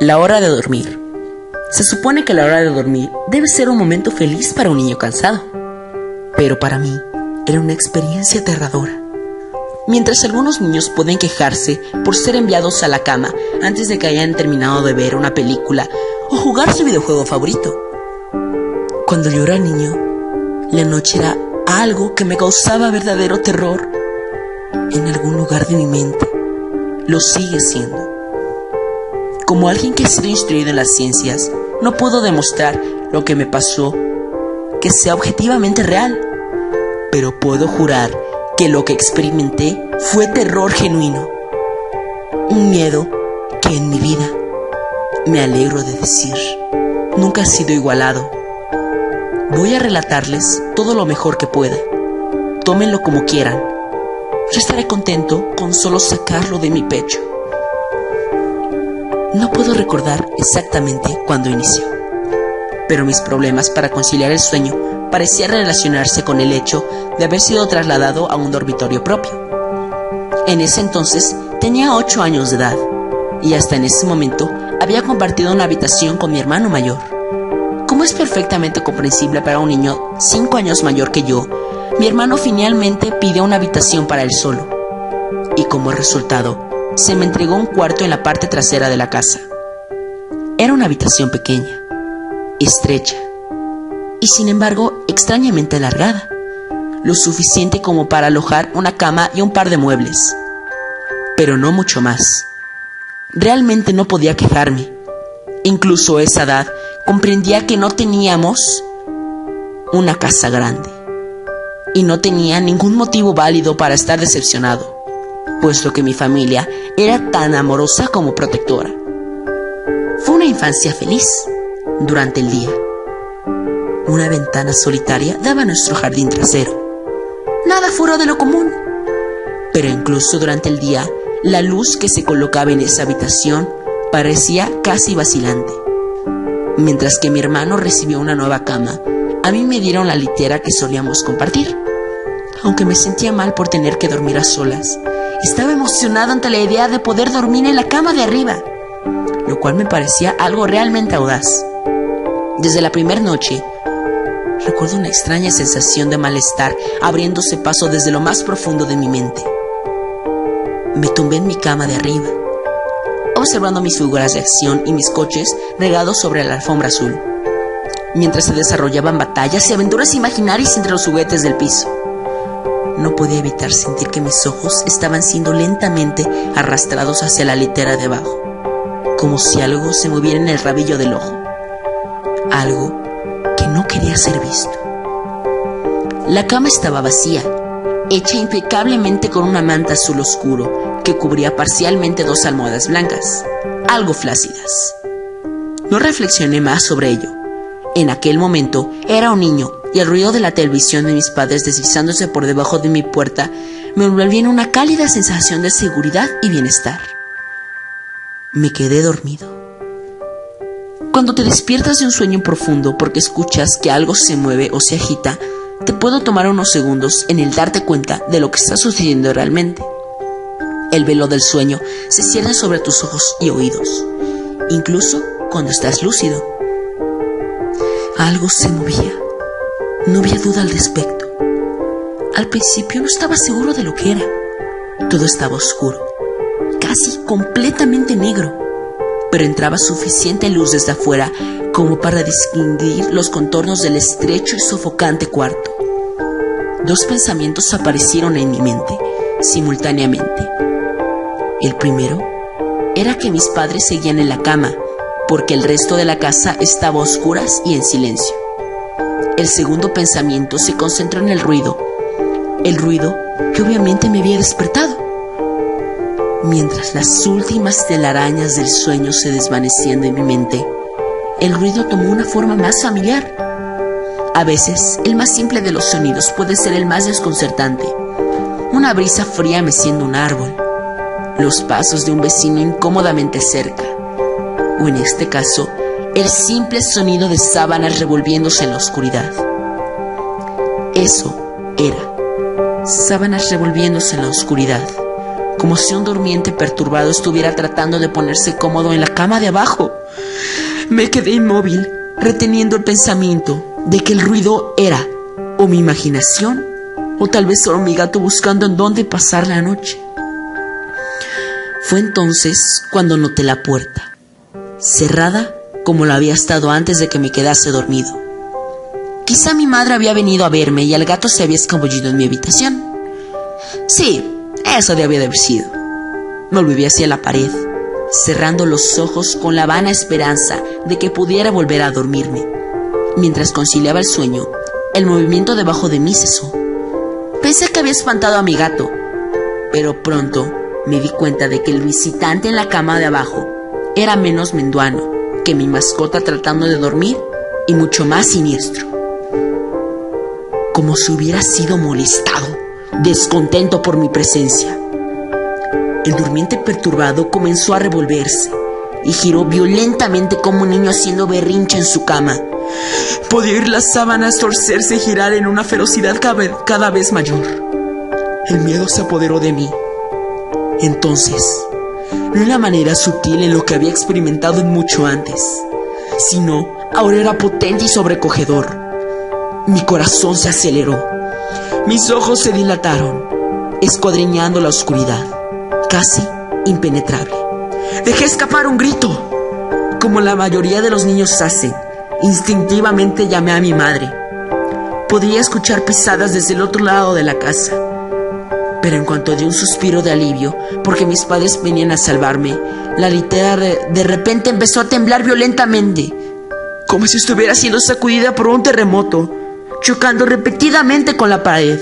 La hora de dormir. Se supone que la hora de dormir debe ser un momento feliz para un niño cansado, pero para mí era una experiencia aterradora. Mientras algunos niños pueden quejarse por ser enviados a la cama antes de que hayan terminado de ver una película o jugar su videojuego favorito, cuando yo era niño, la noche era algo que me causaba verdadero terror. En algún lugar de mi mente lo sigue siendo. Como alguien que ha sido instruido en las ciencias, no puedo demostrar lo que me pasó que sea objetivamente real, pero puedo jurar que lo que experimenté fue terror genuino. Un miedo que en mi vida, me alegro de decir, nunca ha sido igualado. Voy a relatarles todo lo mejor que pueda. Tómenlo como quieran. Yo estaré contento con solo sacarlo de mi pecho. No puedo recordar exactamente cuándo inició, pero mis problemas para conciliar el sueño parecían relacionarse con el hecho de haber sido trasladado a un dormitorio propio. En ese entonces tenía 8 años de edad y hasta en ese momento había compartido una habitación con mi hermano mayor. Como es perfectamente comprensible para un niño 5 años mayor que yo, mi hermano finalmente pidió una habitación para él solo, y como resultado, se me entregó un cuarto en la parte trasera de la casa. Era una habitación pequeña, estrecha, y sin embargo extrañamente alargada, lo suficiente como para alojar una cama y un par de muebles, pero no mucho más. Realmente no podía quejarme. Incluso a esa edad comprendía que no teníamos una casa grande, y no tenía ningún motivo válido para estar decepcionado, puesto que mi familia era tan amorosa como protectora. Fue una infancia feliz. Durante el día, una ventana solitaria daba a nuestro jardín trasero. Nada fuera de lo común. Pero incluso durante el día, la luz que se colocaba en esa habitación parecía casi vacilante. Mientras que mi hermano recibió una nueva cama, a mí me dieron la litera que solíamos compartir. Aunque me sentía mal por tener que dormir a solas, estaba emocionado ante la idea de poder dormir en la cama de arriba, lo cual me parecía algo realmente audaz. Desde la primera noche, recuerdo una extraña sensación de malestar abriéndose paso desde lo más profundo de mi mente. Me tumbé en mi cama de arriba, observando mis figuras de acción y mis coches regados sobre la alfombra azul, mientras se desarrollaban batallas y aventuras imaginarias entre los juguetes del piso. No podía evitar sentir que mis ojos estaban siendo lentamente arrastrados hacia la litera de abajo, como si algo se moviera en el rabillo del ojo, algo que no quería ser visto. La cama estaba vacía, hecha impecablemente con una manta azul oscuro que cubría parcialmente 2 almohadas blancas, algo flácidas. No reflexioné más sobre ello. En aquel momento era un niño y el ruido de la televisión de mis padres deslizándose por debajo de mi puerta me envolvía en una cálida sensación de seguridad y bienestar. Me quedé dormido. Cuando te despiertas de un sueño profundo porque escuchas que algo se mueve o se agita, te puedo tomar unos segundos en el darte cuenta de lo que está sucediendo realmente. El velo del sueño se cierne sobre tus ojos y oídos, incluso cuando estás lúcido. Algo se movía. No había duda al respecto. Al principio no estaba seguro de lo que era. Todo estaba oscuro, casi completamente negro, pero entraba suficiente luz desde afuera como para distinguir los contornos del estrecho y sofocante cuarto. 2 pensamientos aparecieron en mi mente simultáneamente. El primero era que mis padres seguían en la cama, porque el resto de la casa estaba a oscuras y en silencio. El segundo pensamiento se concentró en el ruido que obviamente me había despertado. Mientras las últimas telarañas del sueño se desvanecían de mi mente, el ruido tomó una forma más familiar. A veces, el más simple de los sonidos puede ser el más desconcertante. Una brisa fría meciendo un árbol, los pasos de un vecino incómodamente cerca, o en este caso, el simple sonido de sábanas revolviéndose en la oscuridad. Eso era, sábanas revolviéndose en la oscuridad, como si un durmiente perturbado estuviera tratando de ponerse cómodo en la cama de abajo. Me quedé inmóvil, reteniendo el pensamiento de que el ruido era o mi imaginación o tal vez solo mi gato buscando en dónde pasar la noche. Fue entonces cuando noté la puerta, cerrada como lo había estado antes de que me quedase dormido. Quizá mi madre había venido a verme y el gato se había escabullido en mi habitación. Sí, eso debía de haber sido. Me volví hacia la pared, cerrando los ojos con la vana esperanza de que pudiera volver a dormirme. Mientras conciliaba el sueño, el movimiento debajo de mí cesó. Pensé que había espantado a mi gato, pero pronto me di cuenta de que el visitante en la cama de abajo era menos menduano que mi mascota tratando de dormir y mucho más siniestro. Como si hubiera sido molestado, descontento por mi presencia. El durmiente perturbado comenzó a revolverse y giró violentamente como un niño haciendo berrinche en su cama. Podía oír las sábanas torcerse y girar en una ferocidad cada vez mayor. El miedo se apoderó de mí. Entonces, no en la manera sutil en lo que había experimentado en mucho antes, sino ahora era potente y sobrecogedor. Mi corazón se aceleró. Mis ojos se dilataron, escuadriñando la oscuridad, casi impenetrable. Dejé escapar un grito. Como la mayoría de los niños hacen, instintivamente llamé a mi madre. Podía escuchar pisadas desde el otro lado de la casa. Pero en cuanto di un suspiro de alivio, porque mis padres venían a salvarme, la litera de repente empezó a temblar violentamente, como si estuviera siendo sacudida por un terremoto, chocando repetidamente con la pared.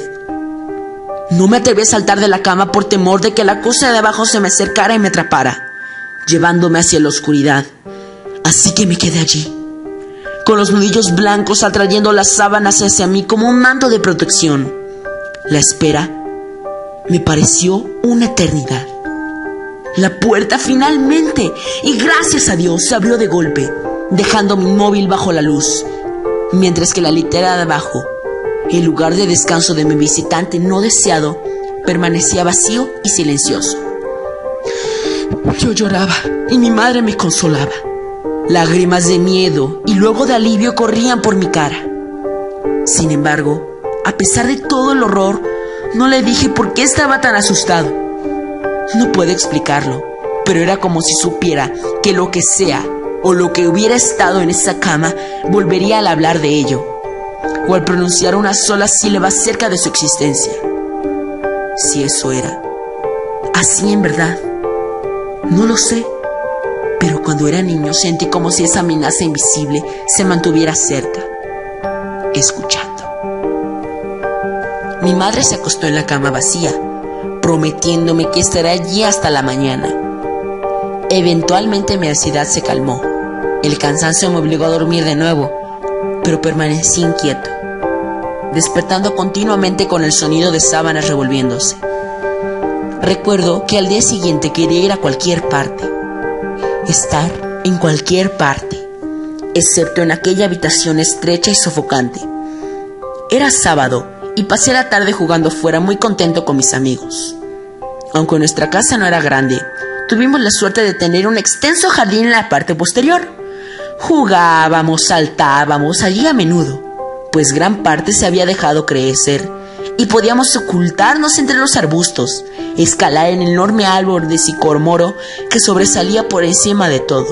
No me atreví a saltar de la cama por temor de que la cosa de abajo se me acercara y me atrapara, llevándome hacia la oscuridad. Así que me quedé allí, con los nudillos blancos atrayendo las sábanas hacia mí como un manto de protección. La espera me pareció una eternidad. La puerta finalmente, y gracias a Dios, se abrió de golpe, dejándome inmóvil bajo la luz, mientras que la litera de abajo, el lugar de descanso de mi visitante no deseado, permanecía vacío y silencioso. Yo lloraba y mi madre me consolaba. Lágrimas de miedo y luego de alivio corrían por mi cara. Sin embargo, a pesar de todo el horror, no le dije por qué estaba tan asustado. No puedo explicarlo, pero era como si supiera que lo que sea o lo que hubiera estado en esa cama volvería al hablar de ello, o al pronunciar una sola sílaba acerca de su existencia. Si eso era así en verdad, no lo sé, pero cuando era niño sentí como si esa amenaza invisible se mantuviera cerca, escuchando. Mi madre se acostó en la cama vacía, prometiéndome que estaría allí hasta la mañana. Eventualmente mi ansiedad se calmó. El cansancio me obligó a dormir de nuevo, pero permanecí inquieto, despertando continuamente con el sonido de sábanas revolviéndose. Recuerdo que al día siguiente quería ir a cualquier parte, estar en cualquier parte, excepto en aquella habitación estrecha y sofocante. Era sábado y pasé la tarde jugando fuera muy contento con mis amigos. Aunque nuestra casa no era grande, tuvimos la suerte de tener un extenso jardín en la parte posterior. Jugábamos, saltábamos allí a menudo, pues gran parte se había dejado crecer y podíamos ocultarnos entre los arbustos, escalar el enorme árbol de sicómoro que sobresalía por encima de todo,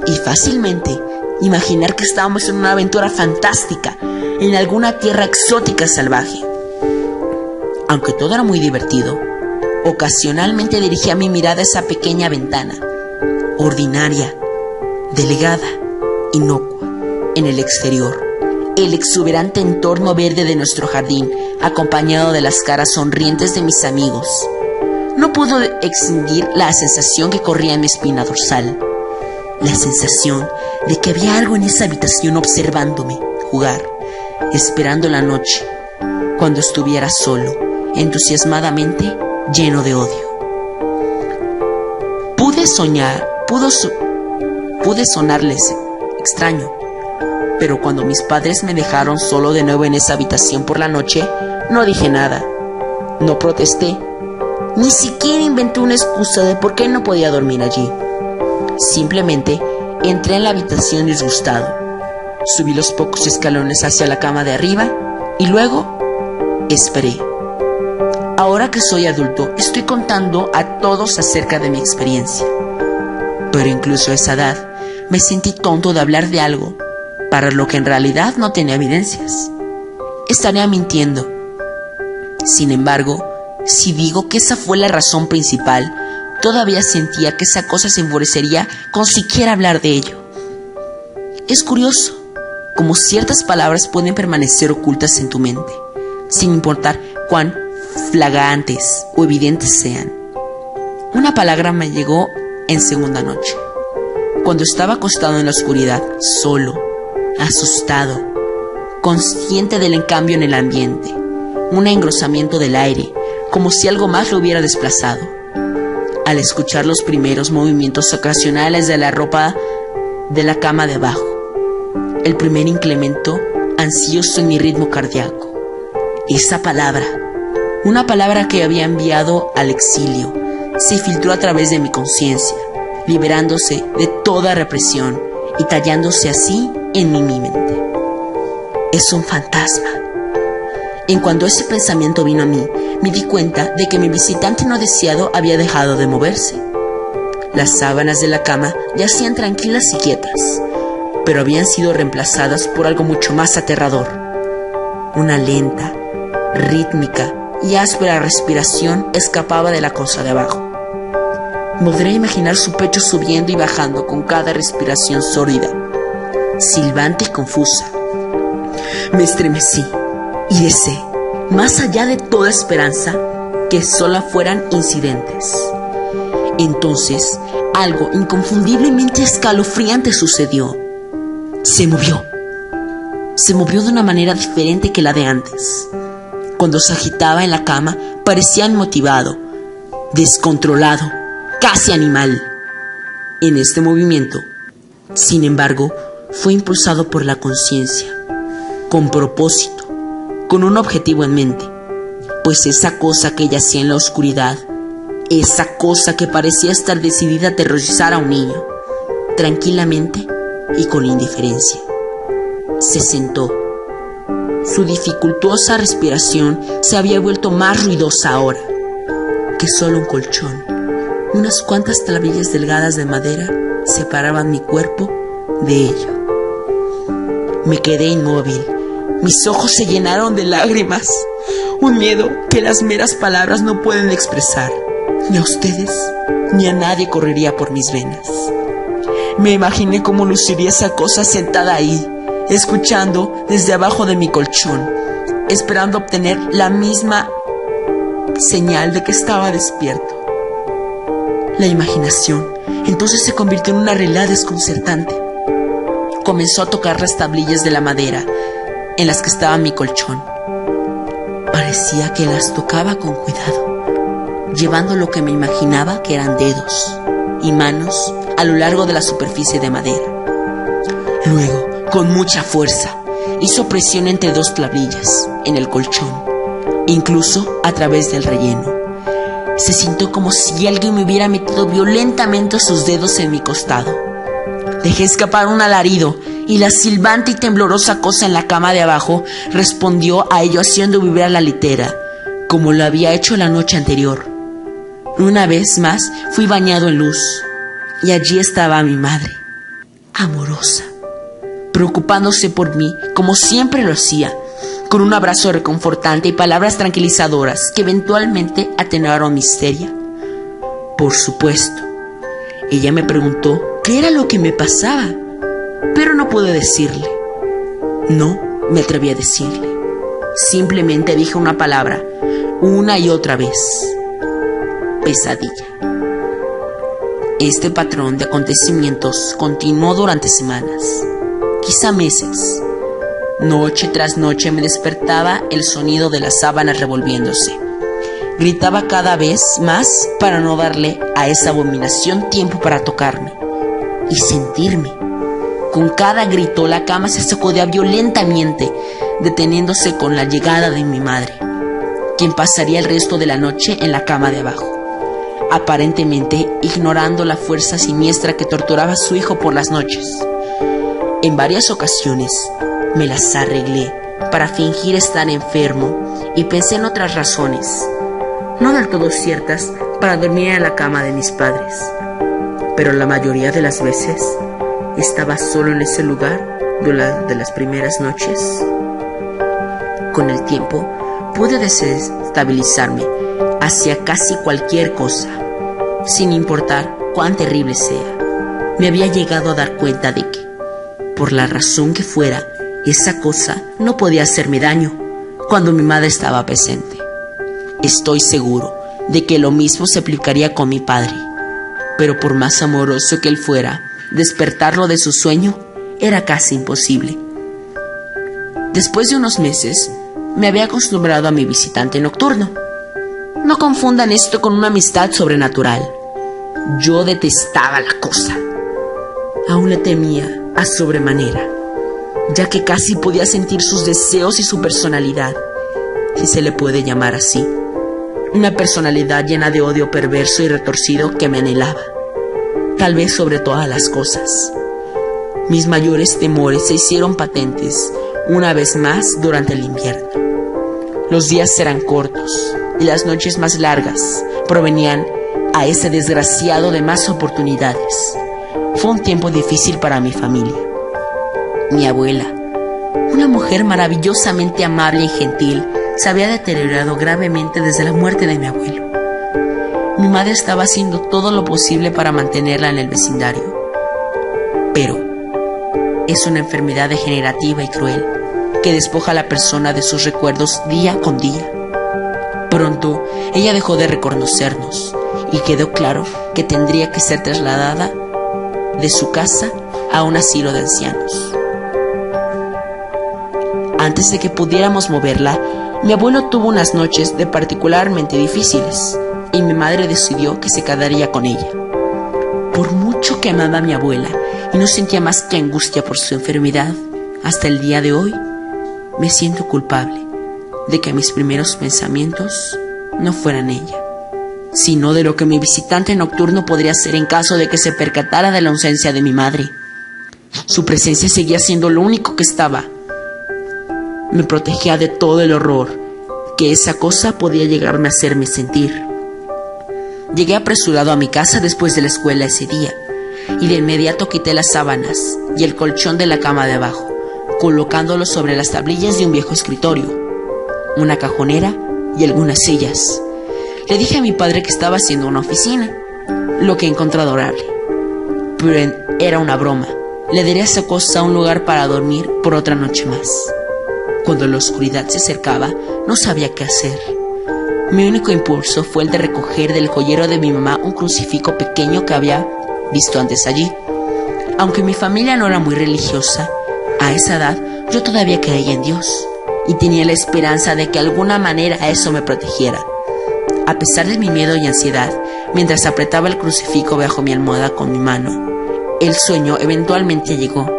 y fácilmente imaginar que estábamos en una aventura fantástica en alguna tierra exótica salvaje. Aunque todo era muy divertido, ocasionalmente dirigía mi mirada a esa pequeña ventana, ordinaria, delgada, inocua, en el exterior, el exuberante entorno verde de nuestro jardín, acompañado de las caras sonrientes de mis amigos. No pudo extinguir la sensación que corría en mi espina dorsal, la sensación de que había algo en esa habitación observándome jugar, esperando la noche, cuando estuviera solo, entusiasmadamente lleno de odio. Pude sonarles extraño, pero cuando mis padres me dejaron solo de nuevo en esa habitación por la noche, no dije nada, no protesté, Ni siquiera inventé una excusa de por qué no podía dormir allí. Simplemente entré en la habitación disgustado. Subí los pocos escalones hacia la cama de arriba y luego esperé. Ahora que soy adulto, estoy contando a todos acerca de mi experiencia. Pero incluso a esa edad, me sentí tonto de hablar de algo para lo que en realidad no tenía evidencias. Estaría mintiendo. Sin embargo, si digo que esa fue la razón principal, todavía sentía que esa cosa se enfurecería con siquiera hablar de ello. Es curioso cómo ciertas palabras pueden permanecer ocultas en tu mente, sin importar cuán flagrantes o evidentes sean. Una palabra me llegó en segunda noche, cuando estaba acostado en la oscuridad, solo, asustado, consciente del cambio en el ambiente, un engrosamiento del aire, como si algo más lo hubiera desplazado. Al escuchar los primeros movimientos ocasionales de la ropa de la cama de abajo, el primer incremento ansioso en mi ritmo cardíaco, esa palabra, una palabra que había enviado al exilio, se filtró a través de mi conciencia, liberándose de toda represión y tallándose así en mi mente. Es un fantasma. En cuanto ese pensamiento vino a mí, me di cuenta de que mi visitante no deseado había dejado de moverse. Las sábanas de la cama yacían tranquilas y quietas, pero habían sido reemplazadas por algo mucho más aterrador. Una lenta, rítmica y áspera respiración escapaba de la cosa de abajo. Podré imaginar su pecho subiendo y bajando con cada respiración sórdida, silbante y confusa. Me estremecí y deseé, más allá de toda esperanza, que solo fueran incidentes. Entonces, algo inconfundiblemente escalofriante sucedió. Se movió. Se movió de una manera diferente que la de antes. Cuando se agitaba en la cama, parecía inmotivado, descontrolado, casi animal. En este movimiento, sin embargo, fue impulsado por la conciencia, con propósito, con un objetivo en mente, pues esa cosa que yacía en la oscuridad, esa cosa que parecía estar decidida a aterrorizar a un niño, tranquilamente y con indiferencia, se sentó. Su dificultosa respiración se había vuelto más ruidosa ahora que solo un colchón. Unas cuantas tablillas delgadas de madera separaban mi cuerpo de ello. Me quedé inmóvil. Mis ojos se llenaron de lágrimas. Un miedo que las meras palabras no pueden expresar. Ni a ustedes, ni a nadie correría por mis venas. Me imaginé cómo luciría esa cosa sentada ahí, escuchando desde abajo de mi colchón, esperando obtener la misma señal de que estaba despierto. La imaginación entonces se convirtió en una realidad desconcertante. Comenzó a tocar las tablillas de la madera en las que estaba mi colchón. Parecía que las tocaba con cuidado, llevando lo que me imaginaba que eran dedos y manos a lo largo de la superficie de madera. Luego, con mucha fuerza, hizo presión entre dos tablillas en el colchón, incluso a través del relleno. Se sintió como si alguien me hubiera metido violentamente sus dedos en mi costado. Dejé escapar un alarido y la silbante y temblorosa cosa en la cama de abajo respondió a ello haciendo vibrar la litera, como lo había hecho la noche anterior. Una vez más fui bañado en luz y allí estaba mi madre, amorosa, preocupándose por mí como siempre lo hacía, con un abrazo reconfortante y palabras tranquilizadoras que eventualmente atenuaron mi histeria. Por supuesto, ella me preguntó qué era lo que me pasaba, pero no pude decirle. No me atreví a decirle. Simplemente dije una palabra, una y otra vez: pesadilla. Este patrón de acontecimientos continuó durante semanas, quizá meses. Noche tras noche me despertaba el sonido de las sábanas revolviéndose. Gritaba cada vez más para no darle a esa abominación tiempo para tocarme y sentirme. Con cada grito la cama se sacudía violentamente, deteniéndose con la llegada de mi madre. quien pasaría el resto de la noche en la cama de abajo, aparentemente ignorando la fuerza siniestra que torturaba a su hijo por las noches. En varias ocasiones me las arreglé para fingir estar enfermo y pensé en otras razones, no del todo ciertas, para dormir en la cama de mis padres. Pero la mayoría de las veces estaba solo en ese lugar durante las primeras noches. Con el tiempo pude desestabilizarme hacia casi cualquier cosa, sin importar cuán terrible sea. Me había llegado a dar cuenta de que, por la razón que fuera, esa cosa no podía hacerme daño cuando mi madre estaba presente. Estoy seguro de que lo mismo se aplicaría con mi padre, pero por más amoroso que él fuera, despertarlo de su sueño era casi imposible. Después de unos meses, me había acostumbrado a mi visitante nocturno. No confundan esto con una amistad sobrenatural. Yo detestaba la cosa. Aún le temía a sobremanera, ya que casi podía sentir sus deseos y su personalidad, si se le puede llamar así. Una personalidad llena de odio perverso y retorcido que me anhelaba, tal vez sobre todas las cosas. Mis mayores temores se hicieron patentes una vez más durante el invierno. Los días eran cortos y las noches más largas provenían a ese desgraciado de más oportunidades. Fue un tiempo difícil para mi familia. Mi abuela, una mujer maravillosamente amable y gentil, se había deteriorado gravemente desde la muerte de mi abuelo. Mi madre estaba haciendo todo lo posible para mantenerla en el vecindario, pero es una enfermedad degenerativa y cruel que despoja a la persona de sus recuerdos día con día. Pronto ella dejó de reconocernos y quedó claro que tendría que ser trasladada de su casa a un asilo de ancianos. Antes de que pudiéramos moverla, mi abuelo tuvo unas noches particularmente difíciles y mi madre decidió que se quedaría con ella. Por mucho que amaba a mi abuela y no sentía más que angustia por su enfermedad, hasta el día de hoy me siento culpable de que mis primeros pensamientos no fueran ella, sino de lo que mi visitante nocturno podría hacer en caso de que se percatara de la ausencia de mi madre. Su presencia seguía siendo lo único que estaba. Me protegía de todo el horror que esa cosa podía llegarme a hacerme sentir. Llegué apresurado a mi casa después de la escuela ese día, y de inmediato quité las sábanas y el colchón de la cama de abajo, colocándolos sobre las tablillas de un viejo escritorio, una cajonera y algunas sillas. Le dije a mi padre que estaba haciendo una oficina, lo que encontró adorable. Pero era una broma. Le daré a esa cosa un lugar para dormir por otra noche más. Cuando la oscuridad se acercaba, no sabía qué hacer. Mi único impulso fue el de recoger del joyero de mi mamá un crucifijo pequeño que había visto antes allí. Aunque mi familia no era muy religiosa, a esa edad yo todavía creía en Dios y tenía la esperanza de que de alguna manera eso me protegiera. A pesar de mi miedo y ansiedad, mientras apretaba el crucifijo bajo mi almohada con mi mano, el sueño eventualmente llegó.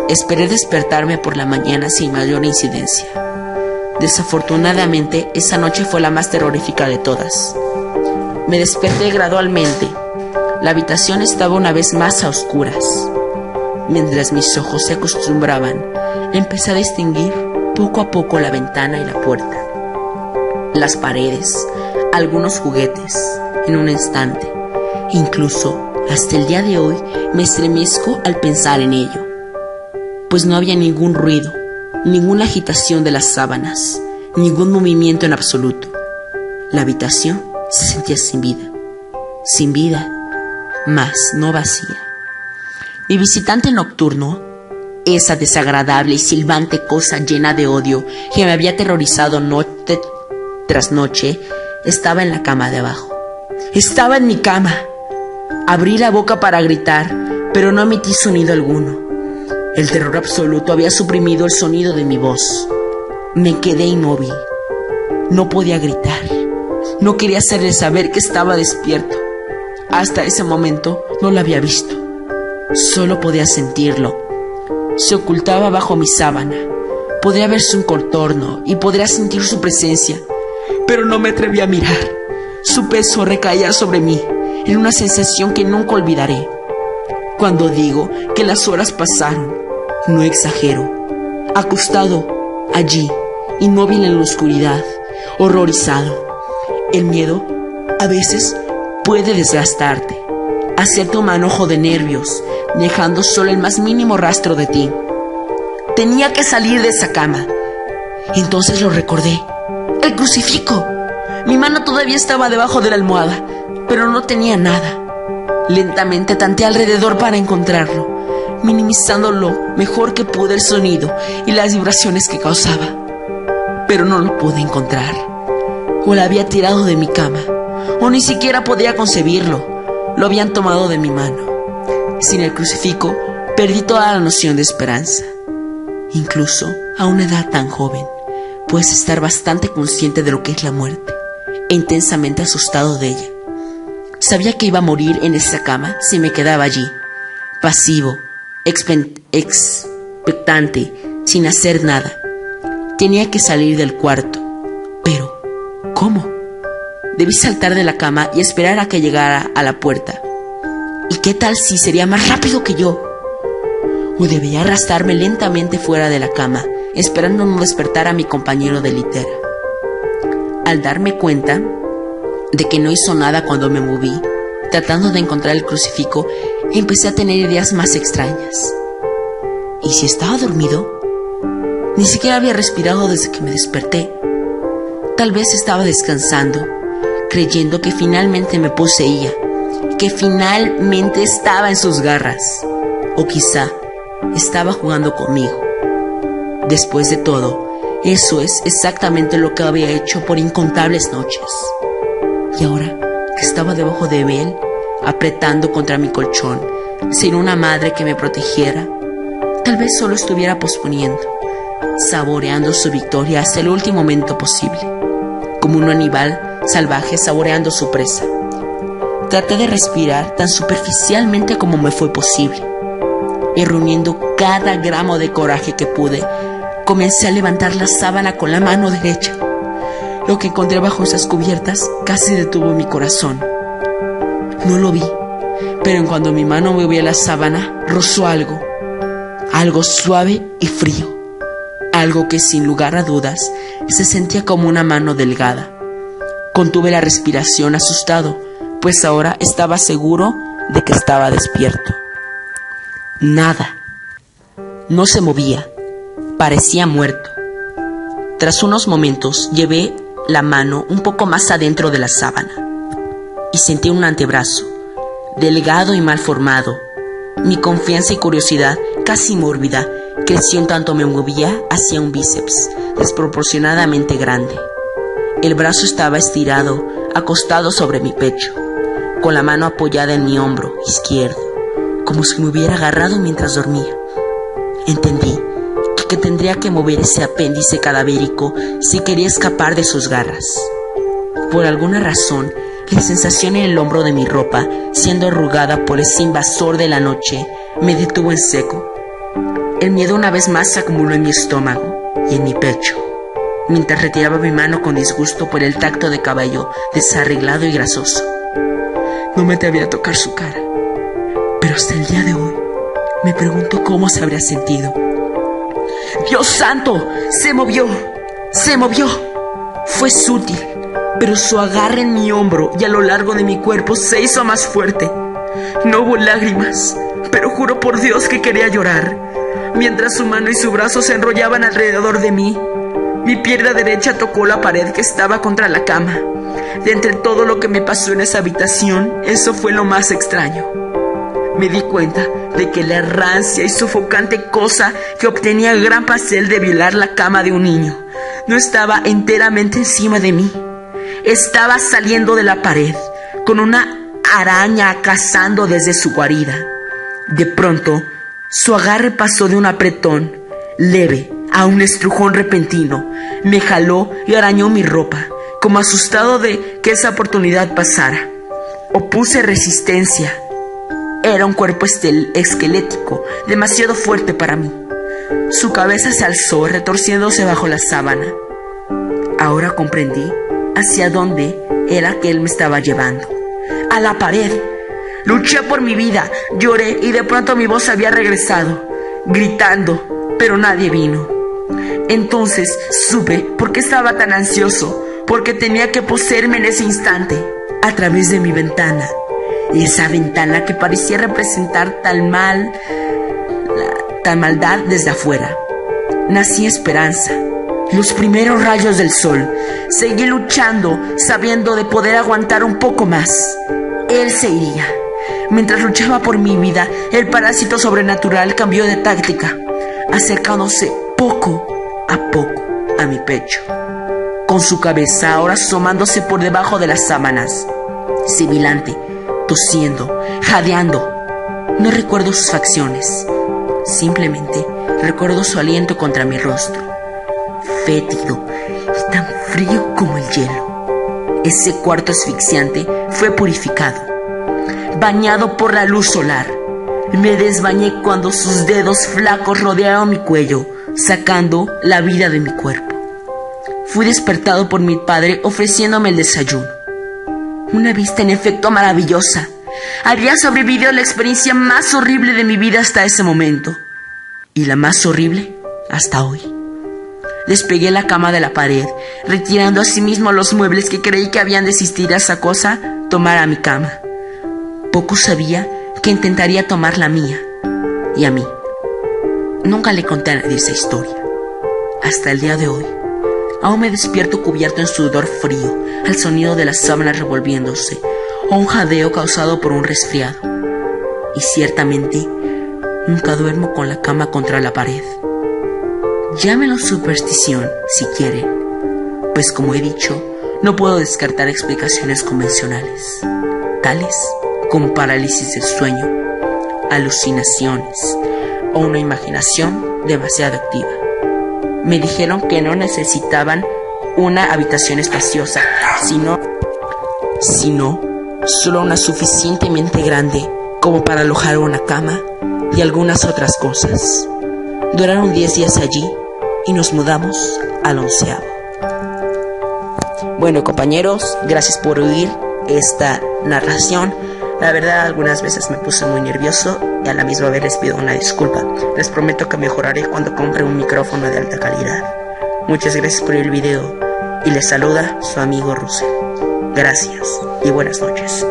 Esperé despertarme por la mañana sin mayor incidencia. Desafortunadamente, esa noche fue la más terrorífica de todas. Me desperté gradualmente. La habitación estaba una vez más a oscuras. Mientras mis ojos se acostumbraban, empecé a distinguir poco a poco la ventana y la puerta, las paredes, algunos juguetes. En un instante, incluso hasta el día de hoy, me estremezco al pensar en ello, pues no había ningún ruido, ninguna agitación de las sábanas, ningún movimiento en absoluto. La habitación se sentía sin vida, mas no vacía. Mi visitante nocturno, esa desagradable y silbante cosa llena de odio que me había aterrorizado noche tras noche, estaba en la cama de abajo. Estaba en mi cama. Abrí la boca para gritar, pero no emití sonido alguno. El terror absoluto había suprimido el sonido de mi voz. Me quedé inmóvil. No podía gritar. No quería hacerle saber que estaba despierto. Hasta ese momento no lo había visto. Solo podía sentirlo. Se ocultaba bajo mi sábana. Podría ver su contorno y podría sentir su presencia. pero no me atreví a mirar. Su peso recaía sobre mí en una sensación que nunca olvidaré. Cuando digo que las horas pasaron, no exagero. Acostado allí, inmóvil en la oscuridad, horrorizado. El miedo a veces puede desgastarte, hacerte un manojo de nervios, dejando solo el más mínimo rastro de ti. Tenía que salir de esa cama. Entonces lo recordé. ¡El crucifijo! Mi mano todavía estaba debajo de la almohada, pero no tenía nada. Lentamente tanteé alrededor para encontrarlo, minimizando lo mejor que pude el sonido y las vibraciones que causaba. Pero no lo pude encontrar. O lo había tirado de mi cama, o ni siquiera podía concebirlo. Lo habían tomado de mi mano. Sin el crucifijo, perdí toda la noción de esperanza. Incluso a una edad tan joven, puedes estar bastante consciente de lo que es la muerte e intensamente asustado de ella. Sabía que iba a morir en esa cama si me quedaba allí, pasivo, expectante, sin hacer nada. Tenía que salir del cuarto, pero ¿cómo? Debí saltar de la cama y esperar a que llegara a la puerta. ¿Y qué tal si sería más rápido que yo? O debía arrastrarme lentamente fuera de la cama, esperando no despertar a mi compañero de litera. Al darme cuenta de que no hizo nada cuando me moví, tratando de encontrar el crucifijo, empecé a tener ideas más extrañas. ¿Y si estaba dormido? Ni siquiera había respirado desde que me desperté. Tal vez estaba descansando, creyendo que finalmente me poseía, que finalmente estaba en sus garras. O quizá estaba jugando conmigo. Después de todo, eso es exactamente lo que había hecho por incontables noches. Y ahora que estaba debajo de él, apretando contra mi colchón, sin una madre que me protegiera, tal vez solo estuviera posponiendo, saboreando su victoria hasta el último momento posible, como un animal salvaje saboreando su presa. Traté de respirar tan superficialmente como me fue posible, y reuniendo cada gramo de coraje que pude, comencé a levantar la sábana con la mano derecha. Lo que encontré bajo esas cubiertas casi detuvo mi corazón. No lo vi, pero en cuanto mi mano movió a la sábana, rozó algo suave y frío, algo que sin lugar a dudas se sentía como una mano delgada. Contuve la respiración asustado, pues ahora estaba seguro de que estaba despierto. Nada. No se movía. Parecía muerto. Tras unos momentos, llevé la mano un poco más adentro de la sábana y sentí un antebrazo, delgado y mal formado. Mi confianza y curiosidad, casi mórbida, creció en tanto me movía hacia un bíceps desproporcionadamente grande. El brazo estaba estirado, acostado sobre mi pecho, con la mano apoyada en mi hombro izquierdo, como si me hubiera agarrado mientras dormía. Entendí que tendría que mover ese apéndice cadavérico si quería escapar de sus garras. Por alguna razón, la sensación en el hombro de mi ropa, siendo arrugada por ese invasor de la noche, me detuvo en seco. El miedo una vez más se acumuló en mi estómago y en mi pecho, mientras retiraba mi mano con disgusto por el tacto de cabello desarreglado y grasoso. No me atreví a tocar su cara, pero hasta el día de hoy me pregunto cómo se habría sentido. ¡Dios santo! ¡Se movió! ¡Se movió! Fue sutil, pero su agarre en mi hombro y a lo largo de mi cuerpo se hizo más fuerte. No hubo lágrimas, pero juro por Dios que quería llorar. Mientras su mano y su brazo se enrollaban alrededor de mí, mi pierna derecha tocó la pared que estaba contra la cama. De entre todo lo que me pasó en esa habitación, eso fue lo más extraño. Me di cuenta de que la rancia y sofocante cosa que obtenía el gran placer de violar la cama de un niño no estaba enteramente encima de mí. Estaba saliendo de la pared, con una araña cazando desde su guarida. De pronto, su agarre pasó de un apretón leve a un estrujón repentino. Me jaló y arañó mi ropa, como asustado de que esa oportunidad pasara. Opuse resistencia. Era un cuerpo esquelético, demasiado fuerte para mí. Su cabeza se alzó, retorciéndose bajo la sábana. Ahora comprendí hacia dónde era que él me estaba llevando. A la pared. Luché por mi vida, lloré y de pronto mi voz había regresado, gritando, pero nadie vino. Entonces supe por qué estaba tan ansioso, porque tenía que poseerme en ese instante, a través de mi ventana. Esa ventana que parecía representar tal maldad desde afuera. Nací esperanza, los primeros rayos del sol. Seguí luchando, sabiendo de poder aguantar un poco más. Él se iría. Mientras luchaba por mi vida, el parásito sobrenatural cambió de táctica, acercándose poco a poco a mi pecho, con su cabeza ahora asomándose por debajo de las sábanas, sibilante, tosiendo, jadeando. No recuerdo sus facciones, simplemente recuerdo su aliento contra mi rostro, fétido y tan frío como el hielo. Ese cuarto asfixiante fue purificado, bañado por la luz solar. Me desbañé cuando sus dedos flacos rodearon mi cuello, sacando la vida de mi cuerpo. Fui despertado por mi padre ofreciéndome el desayuno. Una vista en efecto maravillosa. Había sobrevivido a la experiencia más horrible de mi vida hasta ese momento, y la más horrible hasta hoy. Despegué la cama de la pared, retirando asimismo los muebles que creí que habían de asistir a esa cosa tomar a mi cama. Poco sabía que intentaría tomar la mía y a mí. Nunca le conté a nadie esa historia. Hasta el día de hoy, aún me despierto cubierto en sudor frío al sonido de las sábanas revolviéndose o un jadeo causado por un resfriado. Y ciertamente, nunca duermo con la cama contra la pared. Llámenlo superstición si quieren, pues como he dicho, no puedo descartar explicaciones convencionales, tales como parálisis del sueño, alucinaciones o una imaginación demasiado activa. Me dijeron que no necesitaban una habitación espaciosa, sino solo una suficientemente grande como para alojar una cama y algunas otras cosas. Duraron 10 días allí y nos mudamos al 11º. Bueno, compañeros, gracias por oír esta narración. La verdad, algunas veces me puse muy nervioso y a la misma vez les pido una disculpa. Les prometo que mejoraré cuando compre un micrófono de alta calidad. Muchas gracias por el video y les saluda su amigo Russell. Gracias y buenas noches.